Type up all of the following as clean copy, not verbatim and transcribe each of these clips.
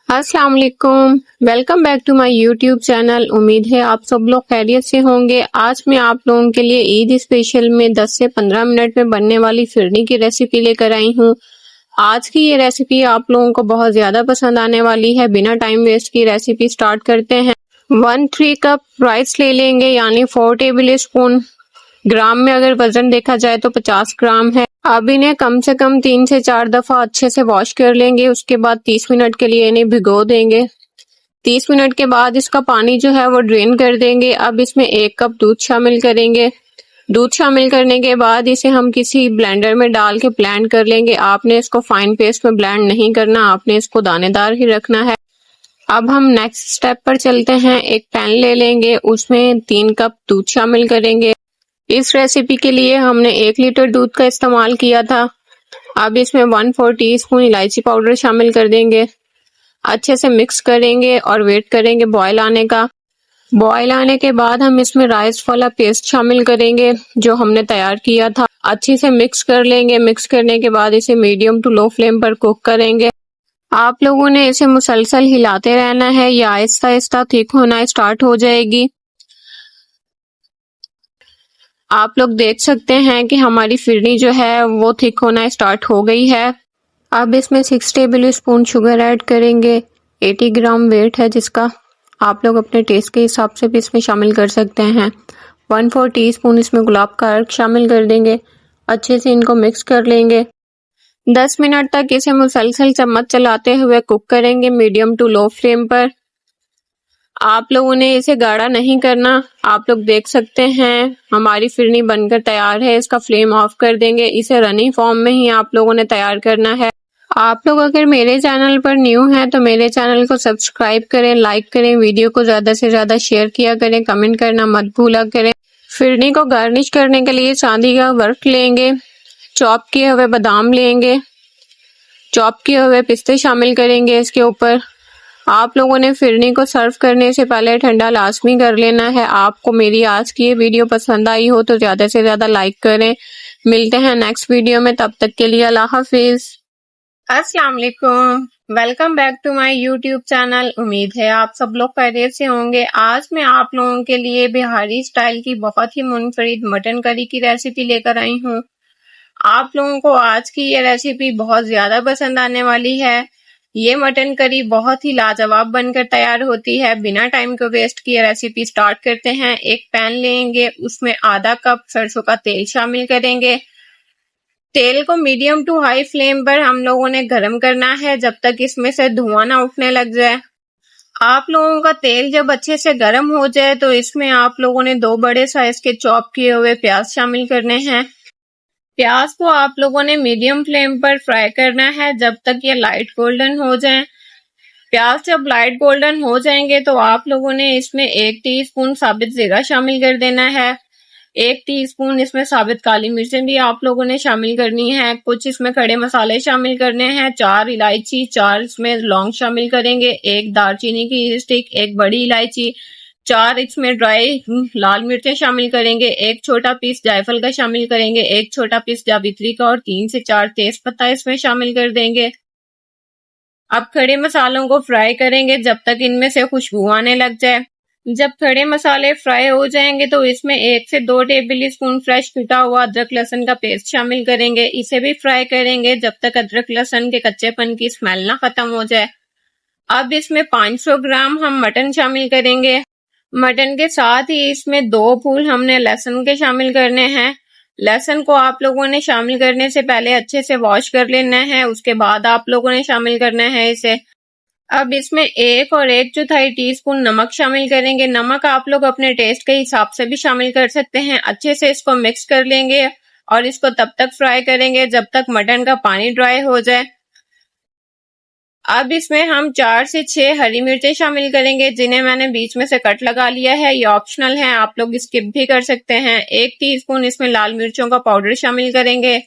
अस्सलाम वालेकुम। Welcome back to my YouTube channel. उम्मीद है आप सब लोग खैरियत से होंगे। आज मैं आप लोगों के लिए ईद स्पेशल में 10 से 15 मिनट में बनने वाली फिरनी की रेसिपी लेकर आई हूँ। आज की ये रेसिपी आप लोगों को बहुत ज़्यादा पसंद आने वाली है। बिना टाइम वेस्ट की रेसिपी स्टार्ट करते हैं। 1-3 कप राइस ले लेंगे, यानी 4 टेबल स्पून। ग्राम में अगर वजन देखा जाए तो 50 ग्राम है। अब इन्हें कम से कम 3 से 4 दफा अच्छे से वॉश कर लेंगे। उसके बाद 30 मिनट के लिए इन्हें भिगो देंगे। 30 मिनट के बाद इसका पानी जो है वो ड्रेन कर देंगे। अब इसमें 1 कप दूध शामिल करेंगे। दूध शामिल करने के बाद इसे हम किसी ब्लेंडर में डाल के ब्लेंड कर लेंगे। आपने इसको फाइन पेस्ट में ब्लेंड नहीं करना, आपने इसको दानेदार ही रखना है। अब हम नेक्स्ट स्टेप पर चलते हैं। एक पैन ले लेंगे, उसमें 3 कप दूध शामिल करेंगे। इस रेसिपी के लिए हमने 1 लीटर दूध का इस्तेमाल किया था। अब इसमें 1/4 टीस्पून इलायची पाउडर शामिल कर देंगे। अच्छे से मिक्स करेंगे और वेट करेंगे बॉयल आने का। बॉयल आने के बाद हम इसमें राइस वाला पेस्ट शामिल करेंगे जो हमने तैयार किया था। अच्छे से मिक्स कर लेंगे। मिक्स करने के बाद इसे मीडियम टू लो फ्लेम पर कुक करेंगे। आप लोगों ने इसे मुसलसल हिलाते रहना है, या आहिस्ता आहिस्ता थिक होना स्टार्ट हो जाएगी। आप लोग देख सकते हैं कि हमारी फिरनी जो है वो थिक होना स्टार्ट हो गई है। अब इसमें 6 टेबल स्पून शुगर ऐड करेंगे। 80 ग्राम वेट है जिसका। आप लोग अपने टेस्ट के हिसाब से भी इसमें शामिल कर सकते हैं। 1/4 टीस्पून इसमें गुलाब का अर्क शामिल कर देंगे। अच्छे से इनको मिक्स कर लेंगे। 10 मिनट तक इसे मुसलसल चम्मच चलाते हुए कुक करेंगे मीडियम टू लो फ्लेम पर। आप लोगों ने इसे गाढ़ा नहीं करना। आप लोग देख सकते हैं हमारी फिरनी बनकर तैयार है। इसका फ्लेम ऑफ कर देंगे। इसे रनिंग फॉर्म में ही आप लोगों ने तैयार करना है। आप लोग अगर मेरे चैनल पर न्यू हैं तो मेरे चैनल को सब्सक्राइब करें, लाइक करें, वीडियो को ज़्यादा से ज़्यादा शेयर किया करें, कमेंट करना मत भूला करें। फिरनी को गार्निश करने के लिए चांदी का वर्क लेंगे। चॉप किए हुए बादाम लेंगे। चॉप किए हुए पिस्ते शामिल करेंगे इसके ऊपर। आप लोगों ने फिरनी को सर्व करने से पहले ठंडा लाजमी कर लेना है। आपको मेरी आज की ये वीडियो पसंद आई हो तो ज़्यादा से ज़्यादा लाइक करें। मिलते हैं नेक्स्ट वीडियो में, तब तक के लिए अल्लाह हाफिज। अस्सलाम वालेकुम। Welcome back to my YouTube channel. उम्मीद है आप सब लोग खैरियत से होंगे। आज मैं आप लोगों के लिए बिहारी स्टाइल की बहुत ही मुनफरिद मटन करी की रेसिपी लेकर आई हूँ। आप लोगों को आज की ये रेसिपी बहुत ज़्यादा पसंद आने वाली है। ये मटन करी बहुत ही लाजवाब बनकर तैयार होती है। बिना टाइम को वेस्ट किए रेसिपी स्टार्ट करते हैं। एक पैन लेंगे, उसमें आधा कप सरसों का तेल शामिल करेंगे। तेल को मीडियम टू हाई फ्लेम पर हम लोगों ने गरम करना है जब तक इसमें से धुआं ना उठने लग जाए। आप लोगों का तेल जब अच्छे से गर्म हो जाए तो इसमें आप लोगों ने 2 बड़े साइज के चॉप किए हुए प्याज शामिल करने हैं। प्याज को आप लोगों ने मीडियम फ्लेम पर फ्राई करना है जब तक ये लाइट गोल्डन हो जाएं। प्याज जब लाइट गोल्डन हो जाएंगे तो आप लोगों ने इसमें 1 टीस्पून साबित जीरा शामिल कर देना है। 1 टीस्पून इसमें साबित काली मिर्चें भी आप लोगों ने शामिल करनी है। कुछ इसमें खड़े मसाले शामिल करने हैं। 4 इलायची, 4 इसमें लौंग शामिल करेंगे। 1 दालचीनी की स्टिक, 1 बड़ी इलायची, 4 इसमें ड्राई लाल मिर्चें शामिल करेंगे। 1 छोटा पीस जायफल का शामिल करेंगे। 1 छोटा पीस जावित्री का और 3 से 4 तेज पत्ता इसमें शामिल कर देंगे। अब खड़े मसालों को फ्राई करेंगे जब तक इनमें से खुशबू आने लग जाए। जब खड़े मसाले फ्राई हो जाएंगे तो इसमें 1 से 2 टेबल स्पून फ्रेश कुटा हुआ अदरक लहसुन का पेस्ट शामिल करेंगे। इसे भी फ्राई करेंगे जब तक अदरक लहसुन के कच्चेपन की स्मेल ना खत्म हो जाए। अब इसमें 500 ग्राम हम मटन शामिल करेंगे। मटन के साथ ही इसमें 2 फूल हमने लहसुन के शामिल करने हैं। लहसुन को आप लोगों ने शामिल करने से पहले अच्छे से वॉश कर लेना है, उसके बाद आप लोगों ने शामिल करना है इसे। अब इसमें 1 और 1/4 टीस्पून नमक शामिल करेंगे। नमक आप लोग अपने टेस्ट के हिसाब से भी शामिल कर सकते हैं। अच्छे से इसको मिक्स कर लेंगे और इसको तब तक फ्राई करेंगे जब तक मटन का पानी ड्राई हो जाए। अब इसमें हम 4 से 6 हरी मिर्चें शामिल करेंगे जिन्हें मैंने बीच में से कट लगा लिया है। ये ऑप्शनल है, आप लोग स्किप भी कर सकते हैं। 1 टीस्पून इसमें लाल मिर्चों का पाउडर शामिल करेंगे।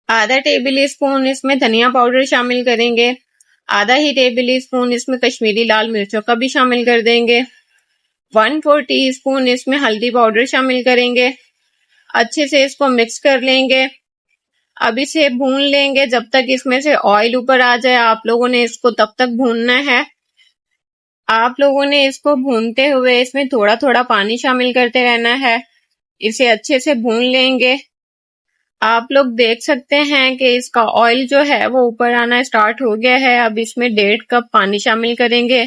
आधा टेबल स्पून इसमें धनिया पाउडर शामिल करेंगे। आधा ही टेबल स्पून इसमें कश्मीरी लाल मिर्चों का भी शामिल कर देंगे। 1/4 टीस्पून इसमें हल्दी पाउडर शामिल करेंगे। अच्छे से इसको मिक्स कर लेंगे। अब इसे भून लेंगे जब तक इसमें से ऑयल ऊपर आ जाए। आप लोगों ने इसको तब तक भूनना है। आप लोगों ने इसको भूनते हुए इसमें थोड़ा थोड़ा पानी शामिल करते रहना है। इसे अच्छे से भून लेंगे। आप लोग देख सकते हैं कि इसका ऑयल जो है वो ऊपर आना स्टार्ट हो गया है। अब इसमें 1.5 कप पानी शामिल करेंगे।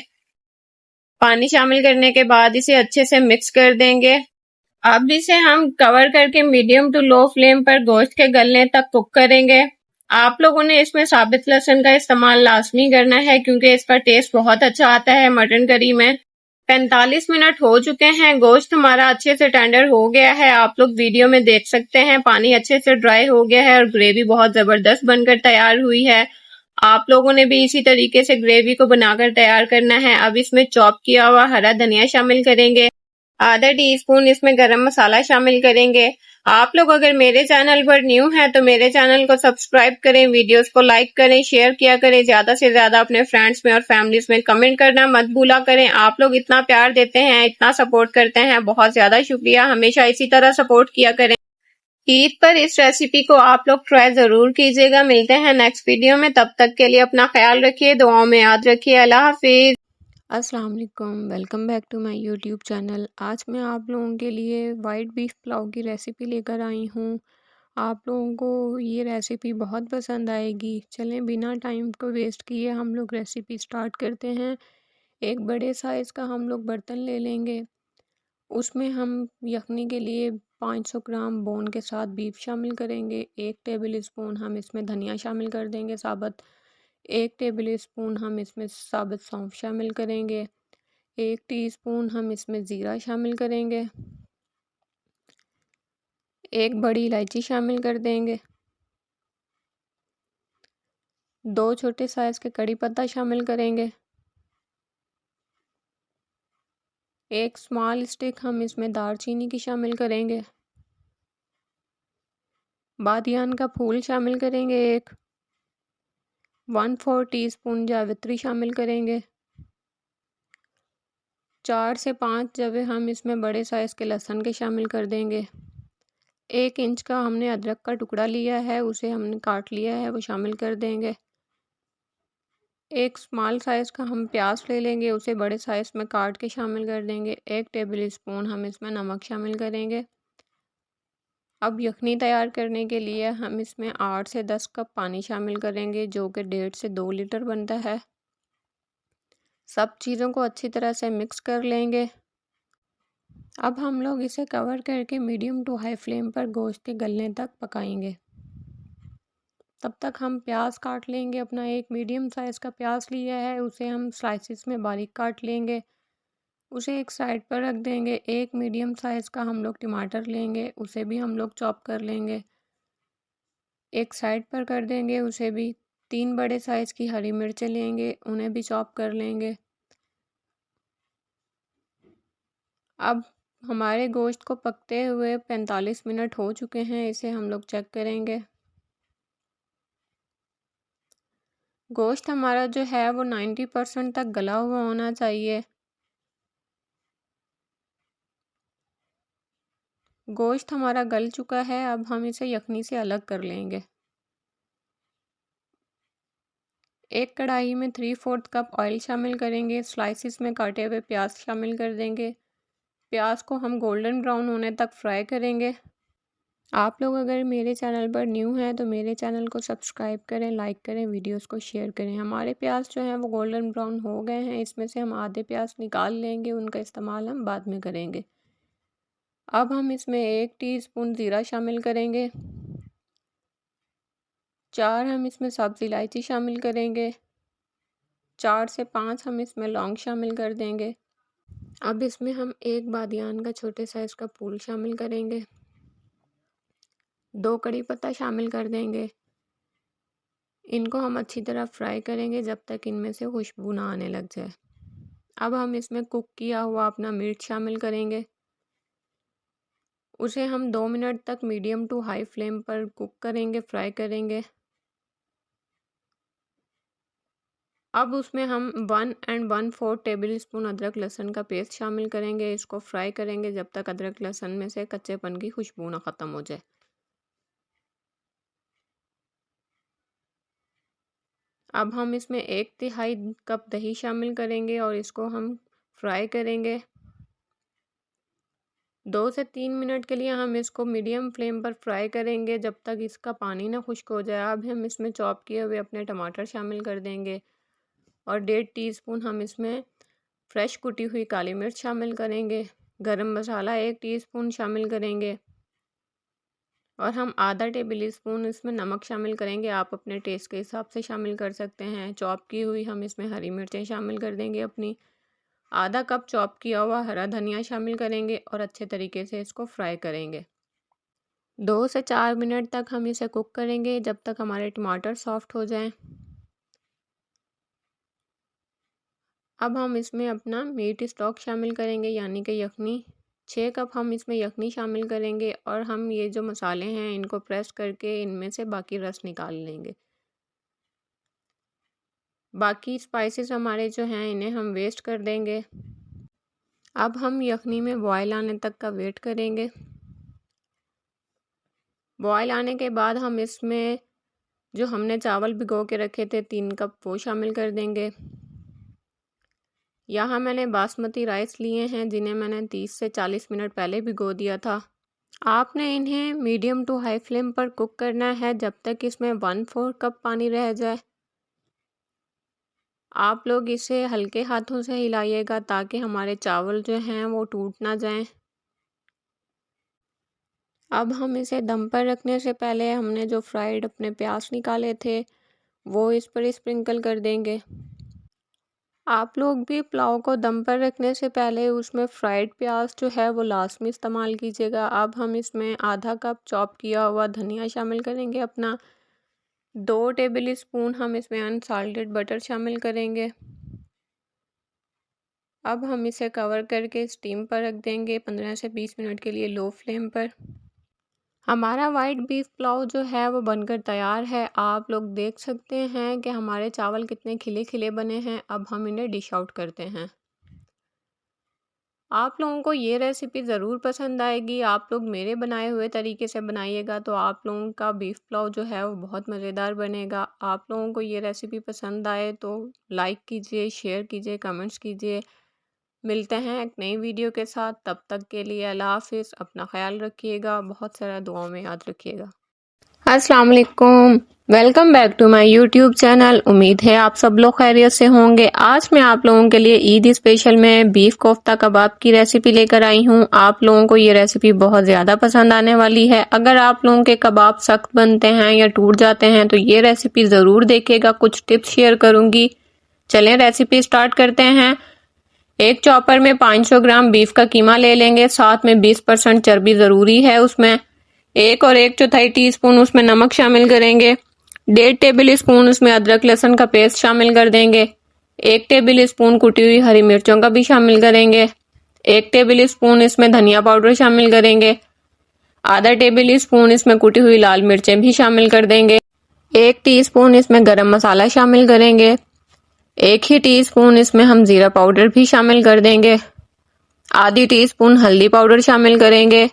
पानी शामिल करने के बाद इसे अच्छे से मिक्स कर देंगे। अब इसे हम कवर करके मीडियम टू लो फ्लेम पर गोश्त के गलने तक कुक करेंगे। आप लोगों ने इसमें साबित लहसुन का इस्तेमाल लाजमी करना है क्योंकि इसका टेस्ट बहुत अच्छा आता है मटन करी में। 45 मिनट हो चुके हैं। गोश्त हमारा अच्छे से टेंडर हो गया है। आप लोग वीडियो में देख सकते हैं पानी अच्छे से ड्राई हो गया है और ग्रेवी बहुत जबरदस्त बनकर तैयार हुई है। आप लोगों ने भी इसी तरीके से ग्रेवी को बनाकर तैयार करना है। अब इसमें चॉप किया हुआ हरा धनिया शामिल करेंगे। आधा टीस्पून इसमें गरम मसाला शामिल करेंगे। आप लोग अगर मेरे चैनल पर न्यू हैं तो मेरे चैनल को सब्सक्राइब करें, वीडियोस को लाइक करें, शेयर किया करें, ज्यादा से ज्यादा अपने फ्रेंड्स में और फैमिलीज में कमेंट करना मत भूला करें। आप लोग इतना प्यार देते हैं, इतना सपोर्ट करते हैं, बहुत ज्यादा शुक्रिया। हमेशा इसी तरह सपोर्ट किया करें। ईद पर इस रेसिपी को आप लोग ट्राई जरूर कीजिएगा। मिलते हैं नेक्स्ट वीडियो में, तब तक के लिए अपना ख्याल रखिए, दुआओं में याद रखिए। अल्लाह हाफिज। अस्सलाम वालेकुम, welcome back to my YouTube channel. आज मैं आप लोगों के लिए वाइट बीफ पुलाव की रेसिपी लेकर आई हूँ। आप लोगों को ये रेसिपी बहुत पसंद आएगी। चलें बिना टाइम को वेस्ट किए हम लोग रेसिपी स्टार्ट करते हैं। एक बड़े साइज़ का हम लोग बर्तन ले लेंगे। उसमें हम यखनी के लिए 500 ग्राम बोन के साथ बीफ शामिल करेंगे। 1 टेबल स्पून हम इसमें धनिया शामिल कर देंगे साबुत। 1 टेबल स्पून हम इसमें साबुत सौंफ शामिल करेंगे। 1 टीस्पून हम इसमें ज़ीरा शामिल करेंगे। 1 बड़ी इलायची शामिल कर देंगे। 2 छोटे साइज़ के कड़ी पत्ता शामिल करेंगे। 1 स्मॉल स्टिक हम इसमें दालचीनी की शामिल करेंगे। बादियान का फूल शामिल करेंगे 1/4 टीस्पून जावित्री शामिल करेंगे। 4 से 5 जवे हम इसमें बड़े साइज़ के लहसुन के शामिल कर देंगे। 1 इंच का हमने अदरक का टुकड़ा लिया है, उसे हमने काट लिया है, वो शामिल कर देंगे। 1 स्मॉल साइज़ का हम प्याज ले लेंगे, उसे बड़े साइज़ में काट के शामिल कर देंगे। 1 टेबल स्पून हम इसमें नमक शामिल करेंगे। अब यखनी तैयार करने के लिए हम इसमें 8 से 10 कप पानी शामिल करेंगे, जो कि 1.5 से 2 लीटर बनता है। सब चीज़ों को अच्छी तरह से मिक्स कर लेंगे। अब हम लोग इसे कवर करके मीडियम टू हाई फ्लेम पर गोश्त के गलने तक पकाएंगे। तब तक हम प्याज काट लेंगे। अपना एक मीडियम साइज़ का प्याज लिया है, उसे हम स्लाइसिस में बारीक काट लेंगे, उसे एक साइड पर रख देंगे। एक मीडियम साइज़ का हम लोग टमाटर लेंगे, उसे भी हम लोग चॉप कर लेंगे, एक साइड पर कर देंगे उसे भी। 3 बड़े साइज़ की हरी मिर्चें लेंगे, उन्हें भी चॉप कर लेंगे। अब हमारे गोश्त को पकते हुए 45 मिनट हो चुके हैं। इसे हम लोग चेक करेंगे। गोश्त हमारा जो है वो 90% तक गला हुआ होना चाहिए। गोश्त हमारा गल चुका है। अब हम इसे यखनी से अलग कर लेंगे। एक कढ़ाई में 3/4 कप ऑयल शामिल करेंगे। स्लाइसिस में काटे हुए प्याज शामिल कर देंगे। प्याज को हम गोल्डन ब्राउन होने तक फ्राई करेंगे। आप लोग अगर मेरे चैनल पर न्यू हैं तो मेरे चैनल को सब्सक्राइब करें, लाइक करें, वीडियोस को शेयर करें। हमारे प्याज जो हैं वो गोल्डन ब्राउन हो गए हैं। इसमें से हम आधे प्याज निकाल लेंगे, उनका इस्तेमाल हम बाद में करेंगे। अब हम इसमें 1 टीस्पून ज़ीरा शामिल करेंगे। 4 हम इसमें सब्ज़ इलायची शामिल करेंगे। 4 से 5 हम इसमें लौंग शामिल कर देंगे। अब इसमें हम 1 बादियान का छोटे साइज़ का फूल शामिल करेंगे। 2 कड़ी पत्ता शामिल कर देंगे। इनको हम अच्छी तरह फ्राई करेंगे जब तक इनमें से खुशबू ना आने लग जाए। अब हम इसमें कुक किया हुआ अपना मीट शामिल करेंगे। उसे हम 2 मिनट तक मीडियम टू हाई फ्लेम पर कुक करेंगे, फ्राई करेंगे। अब उसमें हम 1 and 1/4 टेबल स्पून अदरक लहसुन का पेस्ट शामिल करेंगे। इसको फ्राई करेंगे जब तक अदरक लहसुन में से कच्चेपन की खुशबू ना ख़त्म हो जाए। अब हम इसमें 1/3 कप दही शामिल करेंगे और इसको हम फ्राई करेंगे। 2 से 3 मिनट के लिए हम इसको मीडियम फ्लेम पर फ्राई करेंगे जब तक इसका पानी ना खुश्क हो जाए। अब हम इसमें चॉप किए हुए अपने टमाटर शामिल कर देंगे और 1.5 टीस्पून हम इसमें फ्रेश कुटी हुई काली मिर्च शामिल करेंगे। गरम मसाला 1 टीस्पून शामिल करेंगे और हम आधा टेबल स्पून इसमें नमक शामिल करेंगे। आप अपने टेस्ट के हिसाब से शामिल कर सकते हैं। चॉप की हुई हम इसमें हरी मिर्चें शामिल कर देंगे अपनी। आधा कप चॉप किया हुआ हरा धनिया शामिल करेंगे और अच्छे तरीके से इसको फ्राई करेंगे। 2 से 4 मिनट तक हम इसे कुक करेंगे जब तक हमारे टमाटर सॉफ्ट हो जाएं। अब हम इसमें अपना मीट स्टॉक शामिल करेंगे यानी कि यखनी। 6 कप हम इसमें यखनी शामिल करेंगे और हम ये जो मसाले हैं इनको प्रेस करके इनमें से बाकी रस निकाल लेंगे। बाकी स्पाइसेस हमारे जो हैं इन्हें हम वेस्ट कर देंगे। अब हम यखनी में बॉयल आने तक का वेट करेंगे। बॉयल आने के बाद हम इसमें जो हमने चावल भिगो के रखे थे 3 कप वो शामिल कर देंगे। यहाँ मैंने बासमती राइस लिए हैं जिन्हें मैंने 30 से 40 मिनट पहले भिगो दिया था। आपने इन्हें मीडियम टू हाई फ्लेम पर कुक करना है जब तक इसमें 1/4 कप पानी रह जाए। आप लोग इसे हल्के हाथों से हिलाइएगा ताकि हमारे चावल जो हैं वो टूट ना जाएं। अब हम इसे दम पर रखने से पहले हमने जो फ्राइड अपने प्याज निकाले थे वो इस पर स्प्रिंकल कर देंगे। आप लोग भी पुलाव को दम पर रखने से पहले उसमें फ्राइड प्याज जो है वो लास्ट में इस्तेमाल कीजिएगा। अब हम इसमें आधा कप चॉप किया हुआ धनिया शामिल करेंगे अपना। 2 टेबल स्पून हम इसमें अनसाल्टेड बटर शामिल करेंगे। अब हम इसे कवर करके स्टीम पर रख देंगे 15 से 20 मिनट के लिए लो फ्लेम पर। हमारा वाइट बीफ पुलाव जो है वो बनकर तैयार है। आप लोग देख सकते हैं कि हमारे चावल कितने खिले खिले बने हैं। अब हम इन्हें डिश आउट करते हैं। आप लोगों को ये रेसिपी ज़रूर पसंद आएगी। आप लोग मेरे बनाए हुए तरीके से बनाइएगा तो आप लोगों का बीफ पुलाव जो है वो बहुत मज़ेदार बनेगा। आप लोगों को ये रेसिपी पसंद आए तो लाइक कीजिए, शेयर कीजिए, कमेंट्स कीजिए। मिलते हैं एक नई वीडियो के साथ। तब तक के लिए अल्लाह हाफिज़। अपना ख्याल रखिएगा। बहुत सारा दुआओं में याद रखिएगा। अस्सलाम वालेकुम, welcome back to my YouTube channel. उम्मीद है आप सब लोग खैरियत से होंगे। आज मैं आप लोगों के लिए ईद स्पेशल में बीफ कोफ्ता कबाब की रेसिपी लेकर आई हूँ। आप लोगों को ये रेसिपी बहुत ज़्यादा पसंद आने वाली है। अगर आप लोगों के कबाब सख्त बनते हैं या टूट जाते हैं तो ये रेसिपी ज़रूर देखिएगा। कुछ टिप्स शेयर करूँगी। चलें रेसिपी स्टार्ट करते हैं। एक चॉपर में 500 ग्राम बीफ का कीमा ले लेंगे। साथ में 20% चर्बी ज़रूरी है उसमें। 1 और 1/4 टीस्पून उसमें नमक शामिल करेंगे। 1.5 टेबल स्पून उसमें अदरक लहसुन का पेस्ट शामिल कर देंगे। 1 टेबल स्पून कुटी हुई हरी मिर्चों का भी शामिल करेंगे। 1 टेबल स्पून इसमें धनिया पाउडर शामिल करेंगे। आधा टेबल स्पून इसमें कुटी हुई लाल मिर्चें भी शामिल कर देंगे। 1 टीस्पून इसमें गरम मसाला शामिल करेंगे। 1 ही टीस्पून इसमें हम ज़ीरा पाउडर भी शामिल कर देंगे। आधी टीस्पून हल्दी पाउडर शामिल करेंगे।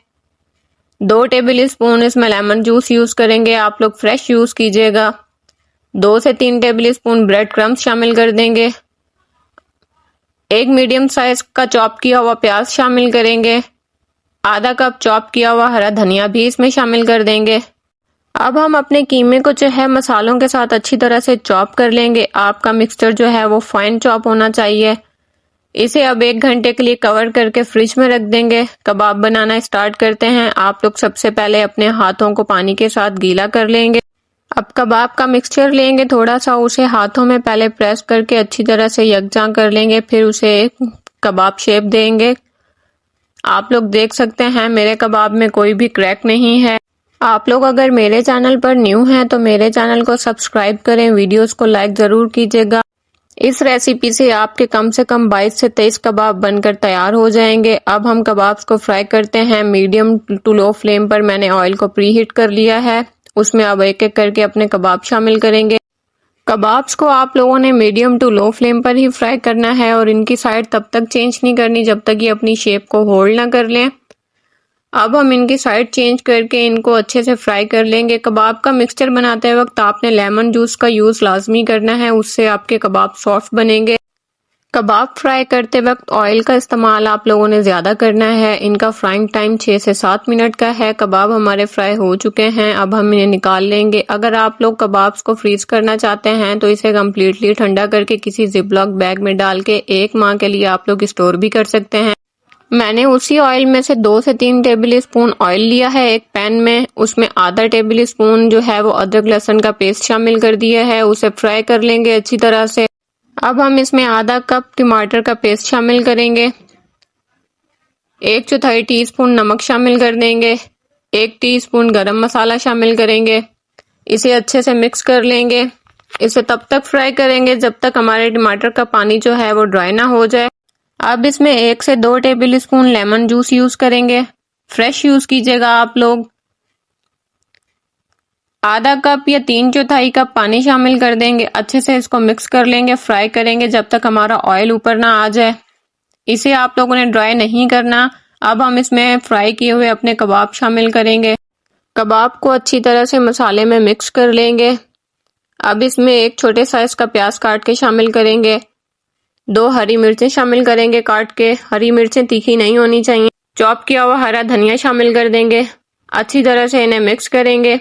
2 टेबल स्पून इसमें लेमन जूस यूज़ करेंगे। आप लोग फ्रेश यूज़ कीजिएगा। 2 से 3 टेबल स्पून ब्रेड क्रम्स शामिल कर देंगे। 1 मीडियम साइज का चॉप किया हुआ प्याज शामिल करेंगे। आधा कप चॉप किया हुआ हरा धनिया भी इसमें शामिल कर देंगे। अब हम अपने कीमे को जो है मसालों के साथ अच्छी तरह से चॉप कर लेंगे। आपका मिक्सचर जो है वो फाइन चॉप होना चाहिए। इसे अब 1 घंटे के लिए कवर करके फ्रिज में रख देंगे। कबाब बनाना स्टार्ट करते हैं। आप लोग सबसे पहले अपने हाथों को पानी के साथ गीला कर लेंगे। अब कबाब का मिक्सचर लेंगे, थोड़ा सा उसे हाथों में पहले प्रेस करके अच्छी तरह से यकजां कर लेंगे। फिर उसे कबाब शेप देंगे। आप लोग देख सकते हैं मेरे कबाब में कोई भी क्रैक नहीं है। आप लोग अगर मेरे चैनल पर न्यू हैं तो मेरे चैनल को सब्सक्राइब करें, वीडियोस को लाइक ज़रूर कीजिएगा। इस रेसिपी से आपके कम से कम 22 से 23 कबाब बनकर तैयार हो जाएंगे। अब हम कबाब्स को फ्राई करते हैं। मीडियम टू लो फ्लेम पर मैंने ऑयल को प्री हीट कर लिया है। उसमें अब एक एक करके अपने कबाब शामिल करेंगे। कबाब्स को आप लोगों ने मीडियम टू लो फ्लेम पर ही फ्राई करना है और इनकी साइड तब तक चेंज नहीं करनी जब तक ये अपनी शेप को होल्ड ना कर लें। अब हम इनकी साइड चेंज करके इनको अच्छे से फ्राई कर लेंगे। कबाब का मिक्सचर बनाते वक्त आपने लेमन जूस का यूज़ लाजमी करना है, उससे आपके कबाब सॉफ्ट बनेंगे। कबाब फ्राई करते वक्त ऑयल का इस्तेमाल आप लोगों ने ज़्यादा करना है। इनका फ्राइंग टाइम 6 से 7 मिनट का है। कबाब हमारे फ्राई हो चुके हैं, अब हम इन्हें निकाल लेंगे। अगर आप लोग कबाब्स को फ्रीज करना चाहते हैं तो इसे कम्प्लीटली ठंडा करके किसी जिपलॉक बैग में डाल के 1 माह के लिए आप लोग स्टोर भी कर सकते हैं। मैंने उसी ऑयल में से 2 से 3 टेबल स्पून ऑयल लिया है एक पैन में, उसमें आधा टेबल स्पून जो है वो अदरक लहसुन का पेस्ट शामिल कर दिया है, उसे फ्राई कर लेंगे अच्छी तरह से। अब हम इसमें आधा कप टमाटर का पेस्ट शामिल करेंगे, 1/4 टीस्पून नमक शामिल कर देंगे, 1 टीस्पून गरम मसाला शामिल करेंगे। इसे अच्छे से मिक्स कर लेंगे। इसे तब तक फ्राई करेंगे जब तक हमारे टमाटर का पानी जो है वो ड्राई ना हो जाए। अब इसमें 1 से 2 table spoon lemon juice use करेंगे, फ्रेश यूज कीजिएगा आप लोग। आधा कप या 3/4 कप पानी शामिल कर देंगे, अच्छे से इसको मिक्स कर लेंगे, फ्राई करेंगे जब तक हमारा ऑयल ऊपर ना आ जाए। इसे आप लोगों ने ड्राई नहीं करना। अब हम इसमें फ्राई किए हुए अपने कबाब शामिल करेंगे। कबाब को अच्छी तरह से मसाले में मिक्स कर लेंगे। अब इसमें 1 छोटे साइज का प्याज काट के शामिल करेंगे, 2 हरी मिर्चें शामिल करेंगे काट के, हरी मिर्चें तीखी नहीं होनी चाहिए। चॉप किया हुआ हरा धनिया शामिल कर देंगे, अच्छी तरह से इन्हें मिक्स करेंगे।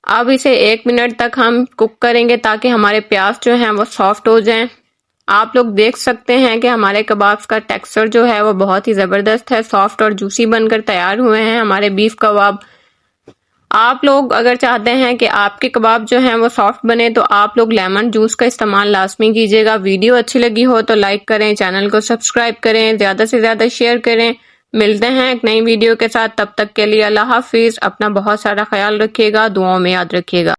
अब इसे 1 मिनट तक हम कुक करेंगे ताकि हमारे प्याज जो हैं वो सॉफ्ट हो जाएं। आप लोग देख सकते हैं कि हमारे कबाब्स का टेक्सचर जो है वो बहुत ही ज़बरदस्त है, सॉफ्ट और जूसी बनकर तैयार हुए हैं हमारे बीफ कबाब। आप लोग अगर चाहते हैं कि आपके कबाब जो हैं वो सॉफ्ट बने तो आप लोग लेमन जूस का इस्तेमाल लाजमी कीजिएगा। वीडियो अच्छी लगी हो तो लाइक करें, चैनल को सब्सक्राइब करें, ज़्यादा से ज़्यादा शेयर करें। मिलते हैं एक नई वीडियो के साथ, तब तक के लिए अल्लाह हाफिज़। अपना बहुत सारा ख्याल रखिएगा, दुआओं में याद रखिएगा।